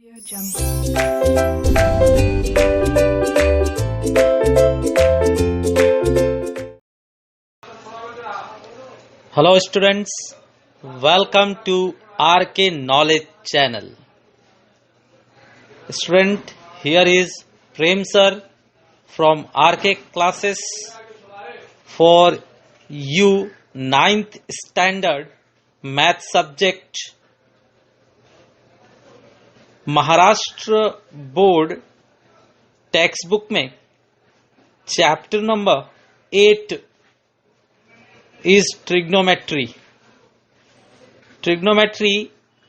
Hello students, welcome to RK Knowledge channel. Student, here is Prem sir from RK classes for you 9th standard math subject. Maharashtra board text book में chapter number 8 is trigonometry. Trigonometry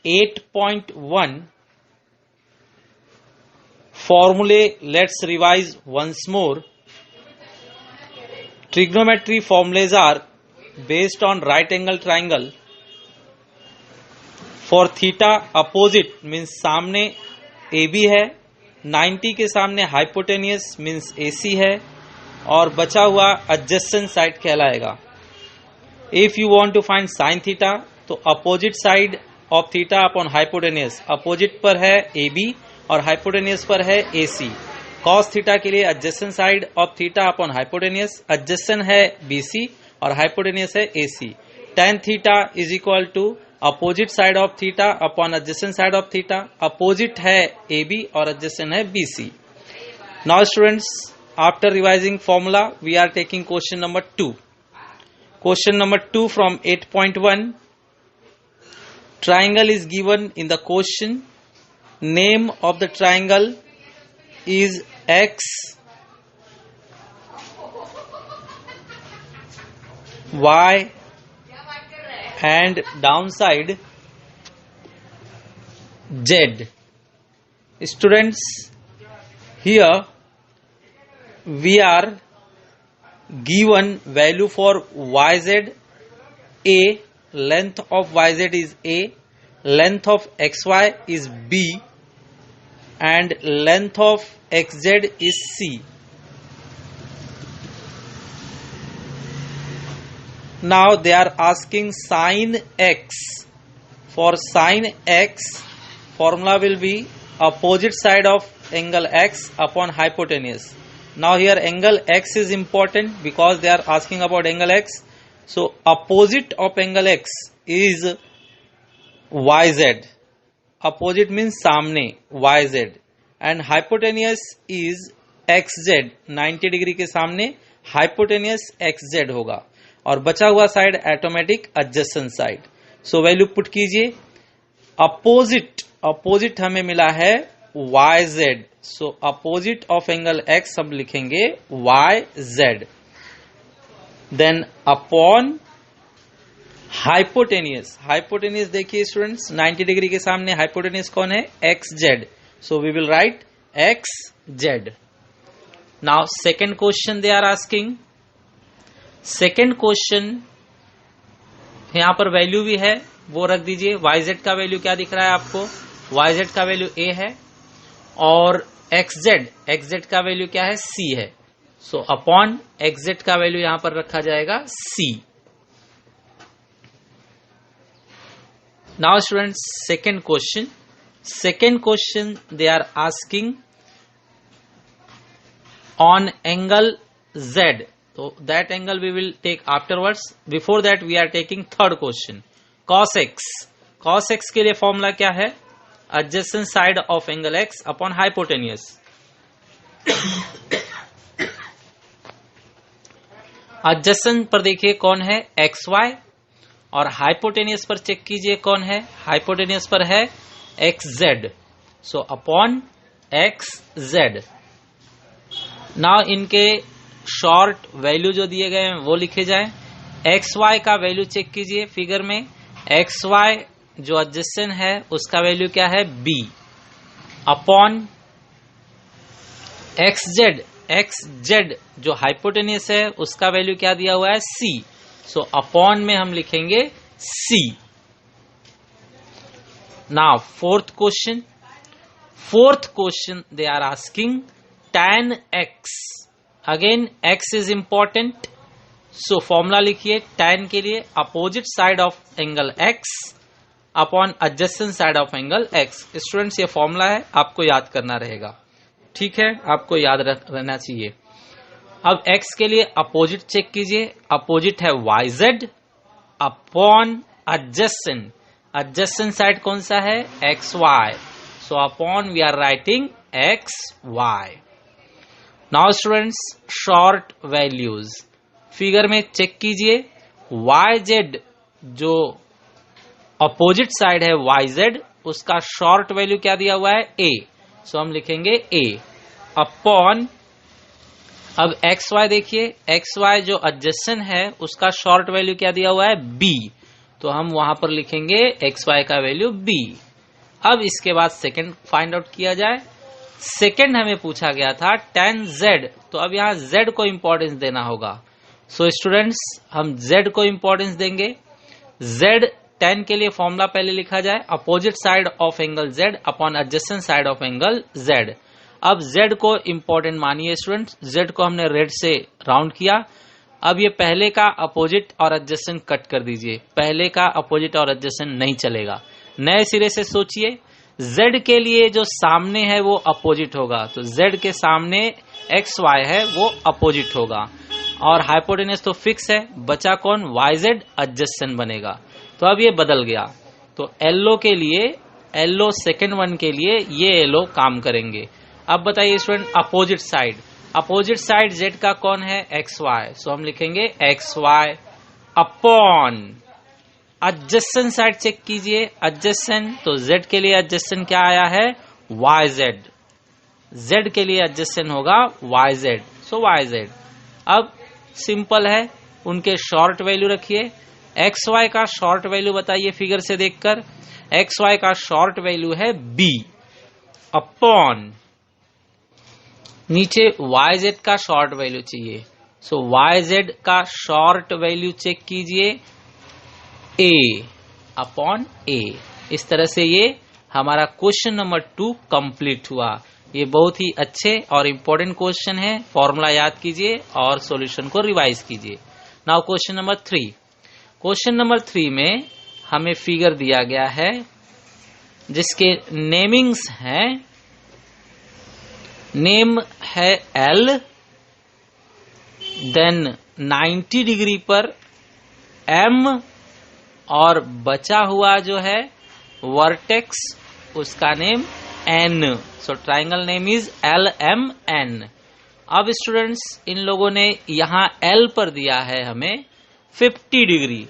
8.1 formulae. Let's revise once more. Trigonometry formulas are based on right angle triangle. For theta opposite means सामने AB है, 90 के सामने hypotenuse means AC है और बचा हुआ adjacent side कहलाएगा. If you want to find sin theta तो opposite side of theta upon hypotenuse, opposite पर है AB और hypotenuse पर है AC. cos theta के लिए adjacent side of theta upon hypotenuse, adjacent है BC और hypotenuse है AC. tan theta is equal to opposite side of theta upon adjacent side of theta. opposite है AB और adjacent है BC. Now students, after revising formula we are taking question number 2. Question number 2 from 8.1. Triangle is given in the question. Name of the triangle is X, Y and downside Z. Students, here we are given value for YZ. A, length of YZ is A, length of XY is B and length of XZ is C. Now they are asking sin X. For sin X, formula will be opposite side of angle X upon hypotenuse. Now here angle X is important because they are asking about angle X. So opposite of angle X is YZ. Opposite means सामने YZ and hypotenuse is XZ. 90 degree के सामने hypotenuse XZ होगा और बचा हुआ side automatic adjacent side. So value put कीजिए. Opposite हमें मिला है YZ. So opposite of angle X हम लिखेंगे YZ. देन अपॉन हाइपोटेनियस देखिए स्टूडेंट्स, 90 डिग्री के सामने हाइपोटेनियस कौन है? XZ. So we will write XZ. Now second question they are asking. Second question यहां पर वैल्यू भी है, वो रख दीजिए. YZ का वैल्यू क्या दिख रहा है आपको? YZ का वैल्यू A है और XZ का वैल्यू क्या है? C है. सो अपॉन XZ का वैल्यू यहां पर रखा जाएगा C. Now students, second question they are asking on angle Z. So that angle we will take afterwards. Before that we are taking third question. Cos X. Cos X के लिए formula क्या है? Adjacent side of angle X upon hypotenuse. Adjacent पर देखिए कौन है? XY और hypotenuse पर चेक कीजिए कौन है? Hypotenuse पर है XZ. So upon XZ. Now इनके शॉर्ट वैल्यू जो दिए गए हैं वो लिखे जाए. XY का वैल्यू चेक कीजिए फिगर में. XY जो एडजेसेंट है उसका वैल्यू क्या है? B. अपॉन XZ जो हाइपोटेनियस है उसका वैल्यू क्या दिया हुआ है? C. सो अपॉन में हम लिखेंगे C. Now fourth question they are asking tan X. Again X is important. So formula लिखिए tan के लिए. Opposite side of angle X upon adjacent side of angle x। Students ये formula है, आपको याद करना रहेगा, ठीक है, आपको याद रहना चाहिए। अब x के लिए अपोजिट चेक कीजिए, अपोजिट है yz upon adjacent. Adjacent side कौन सा है? xy। So upon we are writing xy। Now students short values figure में चेक कीजिए। yz जो अपोजिट साइड है yz, उसका शॉर्ट वैल्यू क्या दिया हुआ है? a। सो हम लिखेंगे a अपॉन, अब xy देखिए, xy जो एडजेसेंट है उसका शॉर्ट वैल्यू क्या दिया हुआ है? b। तो हम वहां पर लिखेंगे xy का वैल्यू b। अब इसके बाद सेकंड फाइंड आउट किया जाए। सेकंड हमें पूछा गया था tan z, तो अब यहां z को इंपॉर्टेंस देना होगा। सो स्टूडेंट्स हम z को इंपॉर्टेंस देंगे। z tan के लिए फॉर्मूला पहले लिखा जाए, opposite side of angle z upon adjacent side of angle z। अब z को इंपॉर्टेंट मानिए स्टूडेंट्स, z को हमने रेड से राउंड किया। अब ये पहले का अपोजिट और एडजेसेंट कट कर दीजिए, पहले का अपोजिट और एडजेसेंट नहीं चलेगा। नए सिरे से सोचिए, z के लिए जो सामने है वो अपोजिट होगा, तो z के सामने xy है वो अपोजिट होगा, और हाइपोटेनस तो फिक्स है, बचा कौन? yz एडजेसेंट बनेगा। तो अब ये बदल गया, तो एलो के लिए, एलो सेकेंड वन के लिए ये एलो काम करेंगे। अब बताइए student opposite side, opposite side z का कौन है? xy। सो हम लिखेंगे xy upon adjacent side check कीजिए, एडजेसेंट तो z के लिए एडजेसेंट क्या आया है? yz। z के लिए एडजेसेंट होगा yz, सो yz। अब सिंपल है, उनके शॉर्ट वैल्यू रखिए। xy का शॉर्ट वैल्यू बताइए फिगर से देखकर, xy का शॉर्ट वैल्यू है b अपॉन, नीचे yz का शॉर्ट वैल्यू चाहिए, सो yz का शॉर्ट वैल्यू चेक कीजिए a अपॉन a। इस तरह से ये हमारा क्वेश्चन नंबर 2 कंप्लीट हुआ। ये बहुत ही अच्छे और इम्पोर्टेंट क्वेश्चन है, फॉर्मूला याद कीजिए और सॉल्यूशन को रिवाइज कीजिए। Now question number 3। Question number 3 में हमें फिगर दिया गया है जिसके नेमिंग्स हैं, नेम है L, देन 90 डिग्री पर M, और बचा हुआ जो है वर्टेक्स उसका name N। So triangle name is LMN। अब स्टूडेंट्स इन लोगों ने यहां L पर दिया है हमें 50 डिग्री,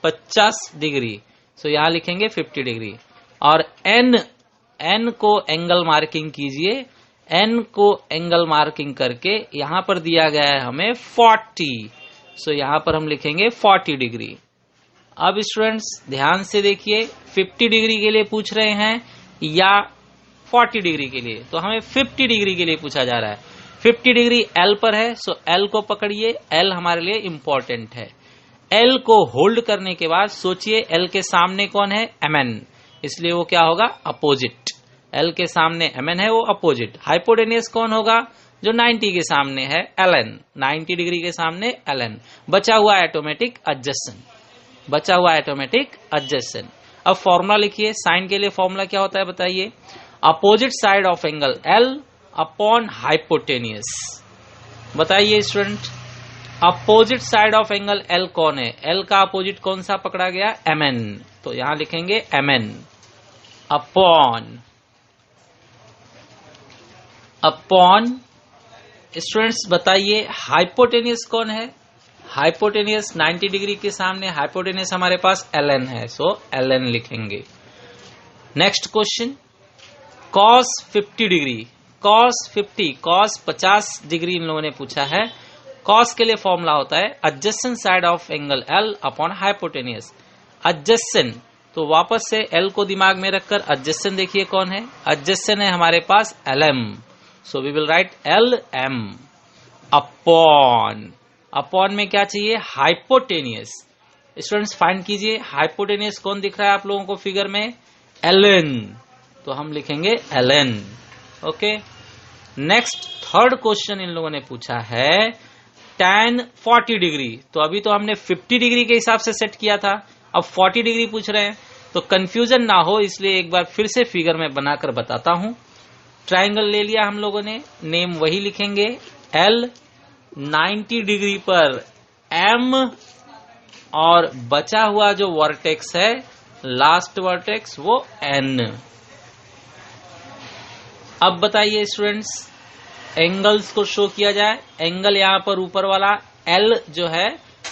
50 डिग्री, सो यहां लिखेंगे 50 डिग्री, और N को एंगल मार्किंग कीजिए, N को एंगल मार्किंग करके यहां पर दिया गया है हमें 40, सो यहां पर हम लिखेंगे 40 डिग्री। अब स्टूडेंट्स ध्यान से देखिए, 50 डिग्री के लिए पूछ रहे हैं या 40 डिग्री के लिए? तो हमें 50 डिग्री के लिए पूछा जा रहा है। 50 डिग्री L पर है, सो L को पकड़िए, L हमारे लिए इंपॉर्टेंट है। L को होल्ड करने के बाद सोचिए L के सामने कौन है? MN, इसलिए वो क्या होगा? अपोजिट। L के सामने MN है, वो अपोजिट। हाइपोटेनियस कौन होगा? जो 90 के सामने है LN, 90 डिग्री के सामने LN। बचा हुआ ऑटोमेटिक एडजेसेंट, बचा हुआ ऑटोमेटिक एडजेसेंट। अब फॉर्मूला लिखिए, साइन के लिए फॉर्मूला क्या होता है बताइए? Opposite side of angle L upon hypotenuse. बताइए student, opposite side of angle L कौन है? L का अपोजिट कौन सा पकड़ा गया? MN, तो यहां लिखेंगे MN अपॉन, अपॉन स्टूडेंट्स बताइए हाइपोटेनियस कौन है? हाइपोटेनियस 90 डिग्री के सामने हाइपोटेनियस हमारे पास LN है, सो LN लिखेंगे। Next question, cos 50 degree, cos 50, cos 50 degree in लोगों ने पूछा है। cos के लिए फॉर्मूला होता है adjacent side of angle L upon hypotenuse. Adjacent तो वापस से L को दिमाग में रखकर एडजेसेंट देखिए कौन है? एडजेसेंट है हमारे पास LM, so we will write LM upon, upon में क्या चाहिए? हाइपोटेनियस। स्टूडेंट्स फाइंड कीजिए, हाइपोटेनियस कौन दिख रहा है आप लोगों को फिगर में? LN, तो हम लिखेंगे LN। Okay, next third question in लोगों ने पूछा है tan 40 डिग्री। तो अभी तो हमने 50 डिग्री के हिसाब से सेट किया था, अब 40 डिग्री पूछ रहे हैं। तो कंफ्यूजन ना हो इसलिए एक बार फिर से फिगर में बनाकर बताता हूं। ट्रायंगल ले लिया हम लोगों ने, नेम वही लिखेंगे, एल 90 डिग्री पर एम, और बचा हुआ जो वर्टेक्स है लास्ट वर्टेक्स वो एन। अब बताइए स्टूडेंट्स, एंगल्स को शो किया जाए। एंगल यहां पर ऊपर वाला एल जो है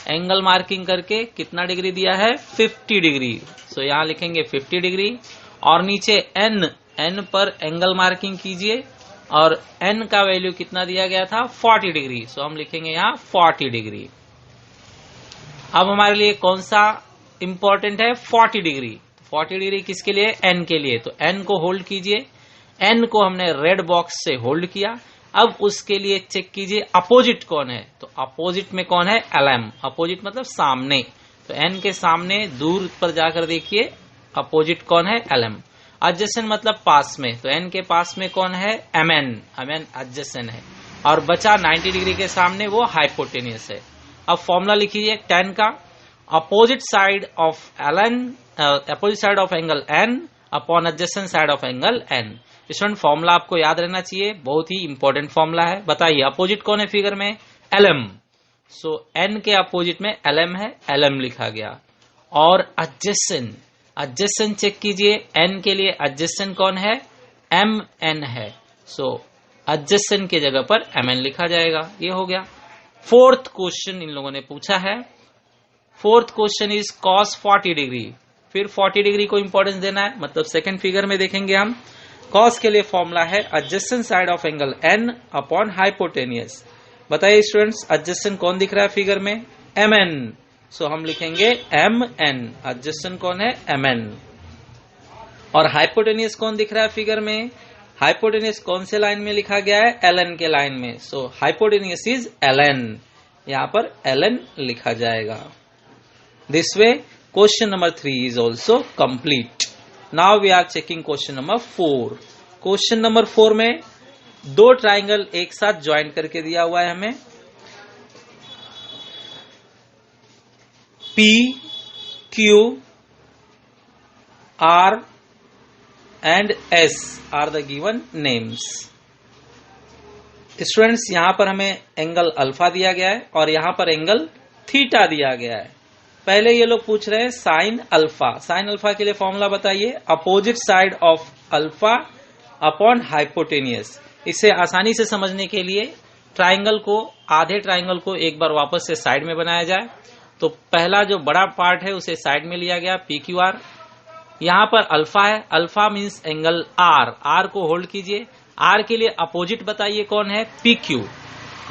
एंगल मार्किंग करके कितना डिग्री दिया है, 50 डिग्री। सो यहां लिखेंगे 50 डिग्री, और नीचे एन, एन पर एंगल मार्किंग कीजिए, और एन का वैल्यू कितना दिया गया था, 40 डिग्री। सो हम लिखेंगे यहां 40 डिग्री। अब हमारे लिए कौन सा इंपॉर्टेंट है, 40 डिग्री। 40 डिग्री किसके लिए, एन के लिए। तो एन को होल्ड कीजिए, एन को हमने रेड बॉक्स से होल्ड किया। अब उसके लिए चेक कीजिए अपोजिट कौन है, तो अपोजिट में कौन है, एलएम। अपोजिट मतलब सामने, तो एन के सामने दूर पर जाकर देखिए अपोजिट कौन है, एलएम। एडजेसेंट मतलब पास में, तो एन के पास में कौन है, एमएन। एमएन एडजेसेंट है, और बचा 90 डिग्री के सामने वो हाइपोटेनियस है। अब फॉर्मूला लिखिए tan का, opposite side of L N, opposite side of angle N upon adjacent side of angle N. Student formula आपको याद रहना चाहिए, बहुत ही इंपॉर्टेंट फॉर्मूला है। बताइए अपोजिट कौन है फिगर में, एलएम। सो एन के अपोजिट में एलएम है, एलएम लिखा गया। और एडजेसेंट, एडजेसेंट चेक कीजिए, एन के लिए एडजेसेंट कौन है, एम एन है। सो एडजेसेंट के जगह पर एम एन लिखा जाएगा। ये हो गया। फोर्थ क्वेश्चन इन लोगों ने पूछा है, fourth question is cos 40 degree. फिर 40 डिग्री को इंपॉर्टेंस देना है, मतलब सेकंड फिगर में देखेंगे हम। कॉस के लिए फॉर्मूला है adjacent side of angle N upon hypotenuse. बताइए स्टूडेंट्स, एडजेसेंट कौन दिख रहा है फिगर में, एम एन। सो हम लिखेंगे एम एन, एडजेसेंट कौन है, एम एन। और हाइपोटेनियस कौन दिख रहा है फिगर में, हाइपोटेनियस कौन से लाइन में लिखा गया है, एल एन के लाइन में। So hypotenuse is L N, यहां पर एल एन लिखा जाएगा। This way question number 3 is also complete. Now we are checking question number 4। Question number 4 में दो ट्राइंगल एक साथ ज्वाइन करके दिया हुआ है हमें। P Q R and S R the given names. Students यहां पर हमें एंगल अल्फा दिया गया है और यहां पर एंगल थीटा दिया गया है। पहले ये लोग पूछ रहे हैं साइन अल्फा। साइन अल्फा के लिए फॉर्मूला बताइए, opposite side of alpha upon hypotenuse. इसे आसानी से समझने के लिए ट्राइंगल को, आधे ट्राइंगल को एक बार वापस से साइड में बनाया जाए। तो पहला जो बड़ा पार्ट है उसे साइड में लिया गया, पी क्यू आर। यहां पर अल्फा है, alpha means angle R, R को होल्ड कीजिए। आर के लिए अपोजिट बताइए कौन है, पी क्यू,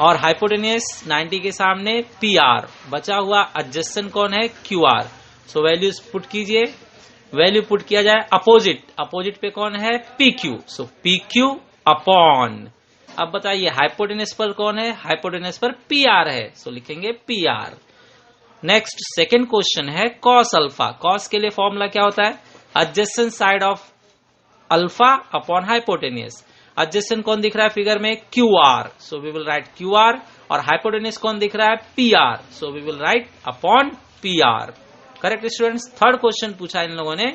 और हाइपोटेनियस 90 के सामने पी आर। बचा हुआ एडजेसेंट कौन है, Q R. So values put कीजिए, वैल्यू पुट किया जाए अपोजिट, अपोजिट पे कौन है, P Q. So P Q upon, अब बताइए हाइपोटेनियस पर कौन है, हाइपोटेनियस पर पी आर है। सो लिखेंगे P R. Next second question है कॉस अल्फा। कॉस के लिए फॉर्मूला क्या होता है, adjacent side of alpha upon hypotenuse. Adjacent कौन दिख रहा है फिगर में, Q R. So we will write Q R. और हाइपोटेनियस कौन दिख रहा है, P R. So we will write upon P R. Correct students. Third question पूछा इन लोगों ने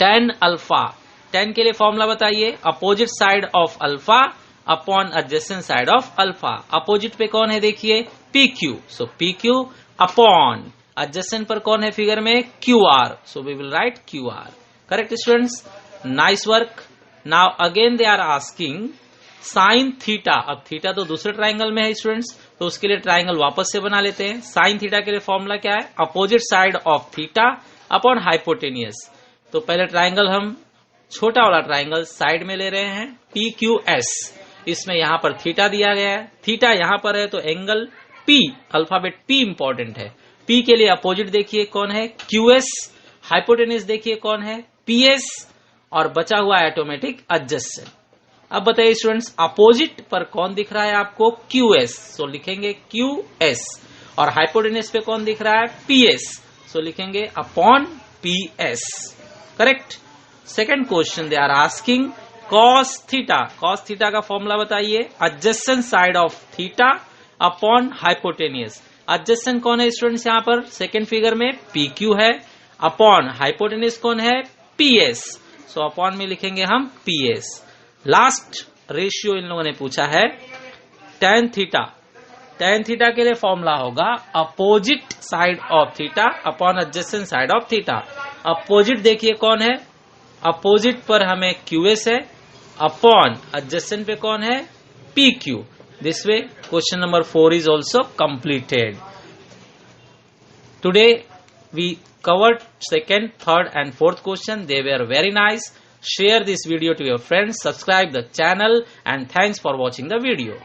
tan अल्फा। tan के लिए फॉर्मूला बताइए, opposite side of alpha upon adjacent side of alpha. Opposite पे कौन है देखिए, P Q. So P Q upon adjacent पर कौन है फिगर में, Q R. So we will write Q R. Correct students, nice work. Now again they are asking sine theta. अब theta तो दूसरे ट्राइंगल में है स्टूडेंट्स, तो उसके लिए ट्राइंगल वापस से बना लेते हैं। साइन थीटा के लिए फॉर्मूला क्या है, opposite side of theta upon hypotenuse. तो पहले ट्राइंगल हम छोटा वाला ट्राइंगल साइड में ले रहे हैं, पी क्यू एस। इसमें यहां पर थीटा दिया गया है, थीटा यहां पर है तो angle P, alphabet P important है। पी के लिए अपोजिट देखिए कौन है, क्यू एस। हाइपोटेनियस देखिए कौन है, पी एस। और बचा हुआ ऑटोमेटिक एडजेसेंट। अब बताइए स्टूडेंट्स, अपोजिट पर कौन दिख रहा है आपको, क्यू एस। सो लिखेंगे क्यू एस। और हाइपोटेनियस पे कौन दिख रहा है, पी एस। सो लिखेंगे upon P S. Correct. Second question they are asking cos theta. Cos theta का फॉर्मूला बताइए, adjacent side of theta upon hypotenuse. Adjacent कौन है स्टूडेंट्स, यहां पर सेकेंड फिगर में पी क्यू है। अपॉन हाइपोटेन्यूज कौन है, PS, सो अपॉन में लिखेंगे हम PS। लास्ट रेशियो इन लोगों ने पूछा है tan थीटा। tan थीटा के लिए फॉर्मूला होगा opposite side of theta upon adjacent side of theta. Opposite देखिए कौन है, अपोजिट पर हमें QS है, अपॉन एडजेसेंट पे कौन है, PQ। This way question number 4 is also completed. Today we covered second, third and fourth question. They were very nice. Share this video to your friends, subscribe the channel, and thanks for watching the video.